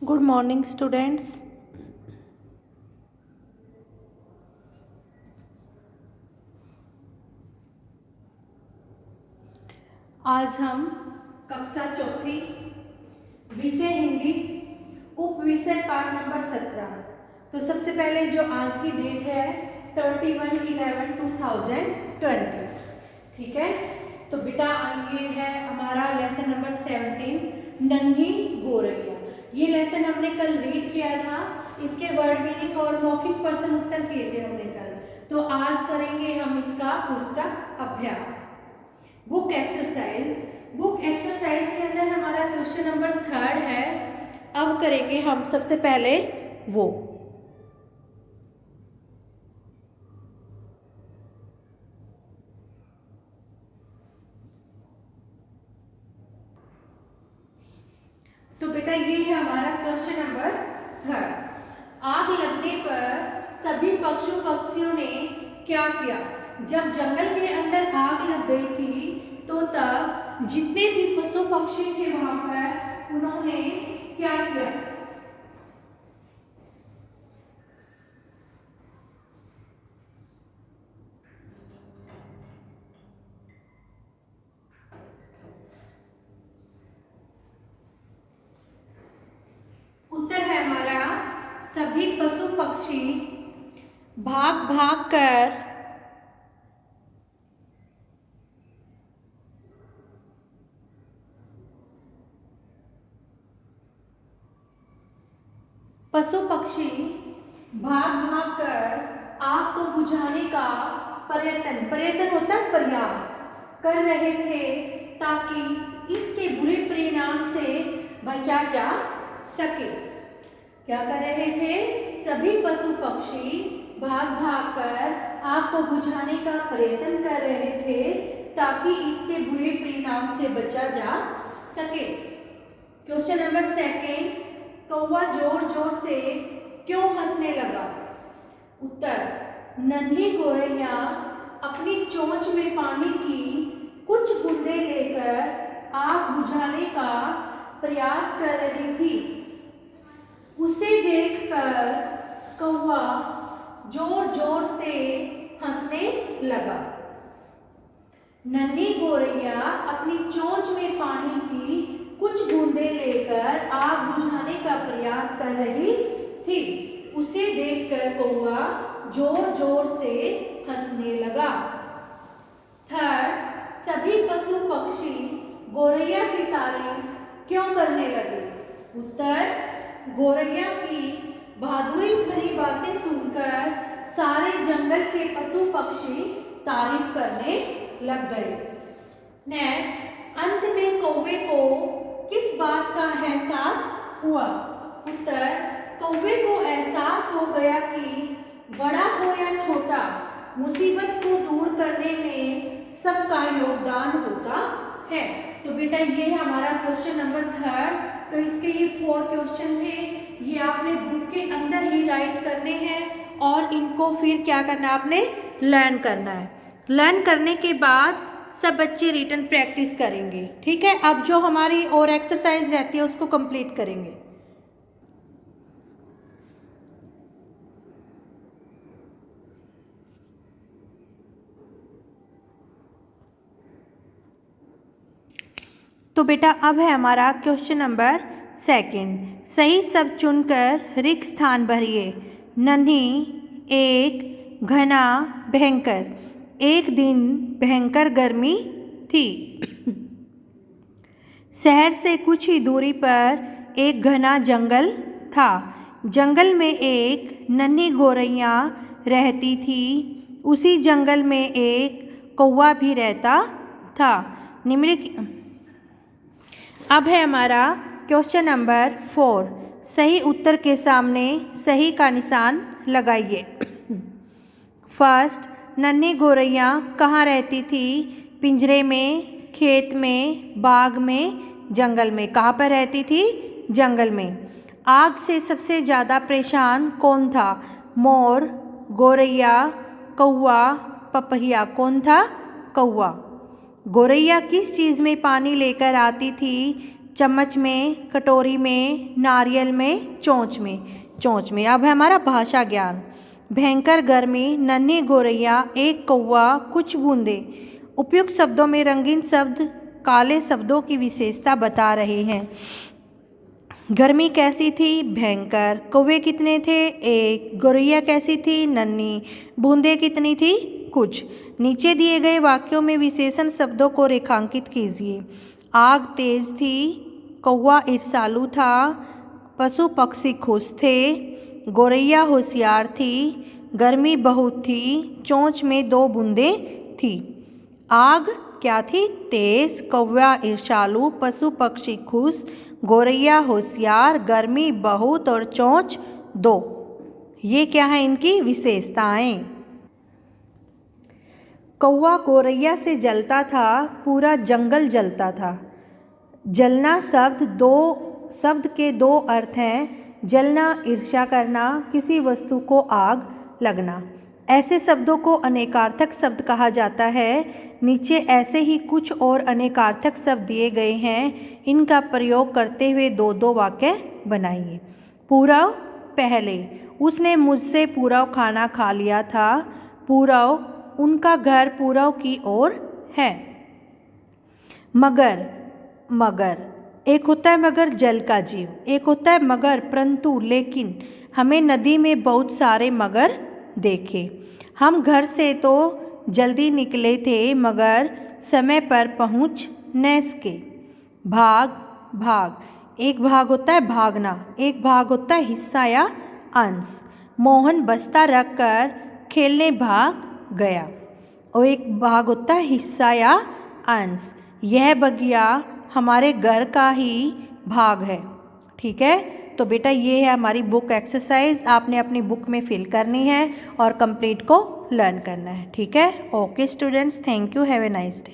Good morning students. आज हम कक्षा चौथी विषय हिंदी उप विषय पाठ नंबर 17। तो सबसे पहले जो आज की डेट है 21/11/2020, ठीक है। तो बेटा ये है हमारा लेसन नंबर 17, नन्ही गोरैया। ये लेसन हमने कल रीड किया था, इसके वर्ड मीनिंग और मौखिक प्रश्न उत्तर किए थे हमने कल। तो आज करेंगे हम इसका पुस्तक अभ्यास। बुक एक्सरसाइज के अंदर हमारा क्वेश्चन नंबर 3 है। अब करेंगे हम सबसे पहले वो। तो बेटा ये है हमारा क्वेश्चन नंबर 3। आग लगने पर सभी पशु पक्षियों ने क्या किया? जब जंगल के अंदर आग लग गई थी तो तब जितने भी पशु पक्षी थे वहां पर उन्होंने क्या किया? उत्तर है हमारा सभी पशु पक्षी भाग भाग कर आग को बुझाने का प्रयत्न होता है प्रयास कर रहे थे ताकि इसके बुरे परिणाम से बचा जा सके। क्या कर रहे थे? सभी पशु पक्षी भाग भाग कर आग को बुझाने का प्रयत्न कर रहे थे ताकि इसके बुरे परिणाम से बचा जा सके। क्वेश्चन नंबर 2, कौवा जोर जोर से क्यों हंसने लगा? उत्तर, नन्ही गोरैया अपनी चोंच में पानी की कुछ बूंदें लेकर आग बुझाने का प्रयास कर रही थी। उसे देखकर कौवा जोर जोर से हंसने लगा। नन्ही गोरैया अपनी चोंच में पानी की कुछ बूंदें लेकर आग बुझाने का प्रयास कर रही थी। उसे देखकर कौवा जोर जोर से हंसने लगा। 3, सभी पशु पक्षी गोरैया की तारीफ क्यों करने लगे? उत्तर, गोरैया की बहादुरी भरी बातें सुनकर सारे जंगल के पशु पक्षी तारीफ करने लग गए। नेक्स्ट, अंत में कौवे को किस बात का एहसास हुआ? उत्तर, कौवे को एहसास हो गया कि बड़ा हो या छोटा, मुसीबत को दूर करने में सबका योगदान होता है। तो बेटा ये हमारा क्वेश्चन नंबर 3। तो इसके ये 4 क्वेश्चन थे, ये आपने बुक के अंदर ही राइट करने हैं और इनको फिर क्या करना है, आपने लर्न करना है। लर्न करने के बाद सब बच्चे रिटन प्रैक्टिस करेंगे, ठीक है। अब जो हमारी और एक्सरसाइज रहती है उसको कंप्लीट करेंगे। तो बेटा अब है हमारा क्वेश्चन नंबर 2। सही सब चुनकर रिक्त स्थान भरिए। नन्ही, एक, घना, भयंकर। एक दिन भयंकर गर्मी थी। शहर से कुछ ही दूरी पर एक घना जंगल था। जंगल में एक नन्ही गोरैया रहती थी। उसी जंगल में एक कौवा भी रहता था। निम्नलिखित अब है हमारा क्वेश्चन नंबर 4। सही उत्तर के सामने सही का निशान लगाइए। फर्स्ट, नन्ही गोरैया कहाँ रहती थी? पिंजरे में, खेत में, बाग में, जंगल में। कहाँ पर रहती थी? जंगल में। आग से सबसे ज़्यादा परेशान कौन था? मोर, गोरैया, कौवा, पपहिया। कौन था? कौवा। गोरैया किस चीज़ में पानी लेकर आती थी? चम्मच में, कटोरी में, नारियल में, चोंच में। चोंच में। अब है हमारा भाषा ज्ञान। भयंकर गर्मी, नन्ही गौरैया, एक कौवा, कुछ बूंदे। उपयुक्त शब्दों में रंगीन शब्द काले शब्दों की विशेषता बता रहे हैं। गर्मी कैसी थी? भयंकर। कौवे कितने थे? एक। गौरैया कैसी थी? नन्ही। बूंदे कितनी थी? कुछ। नीचे दिए गए वाक्यों में विशेषण शब्दों को रेखांकित कीजिए। आग तेज थी, कौवा ईर्ष्यालु था, पशु पक्षी खुश थे, गौरैया होशियार थी, गर्मी बहुत थी, चोंच में 2 बूंदें थी। आग क्या थी? तेज, कौवा ईर्ष्यालु, पशु पक्षी खुश, गौरैया होशियार, गर्मी बहुत और चोंच 2। ये क्या है इनकी विशेषताएं। कौवा गौरैया से जलता था, पूरा जंगल जलता था। जलना शब्द के 2 अर्थ हैं। जलना ईर्ष्या करना, किसी वस्तु को आग लगना। ऐसे शब्दों को अनेकार्थक शब्द कहा जाता है। नीचे ऐसे ही कुछ और अनेकार्थक शब्द दिए गए हैं। इनका प्रयोग करते हुए 2-2 वाक्य बनाइए। पूरव, पहले, उसने मुझसे पूरव खाना खा लिया था। पूरव, उनका घर पूरव की ओर है। मगर, मगर, एक होता है मगर जल का जीव, एक होता है मगर परंतु लेकिन। हमें नदी में बहुत सारे मगर देखे। हम घर से तो जल्दी निकले थे मगर समय पर पहुंच न सके। भाग, भाग, एक भाग होता है भागना, एक भाग होता है हिस्सा या अंश। मोहन बस्ता रखकर खेलने भाग गया और एक भाग होता है हिस्सा या अंश। यह बगिया हमारे घर का ही भाग है। ठीक है, तो बेटा ये है हमारी बुक एक्सरसाइज। आपने अपनी बुक में फिल करनी है और कंप्लीट को लर्न करना है। ठीक है, okay students, thank you, have a nice day.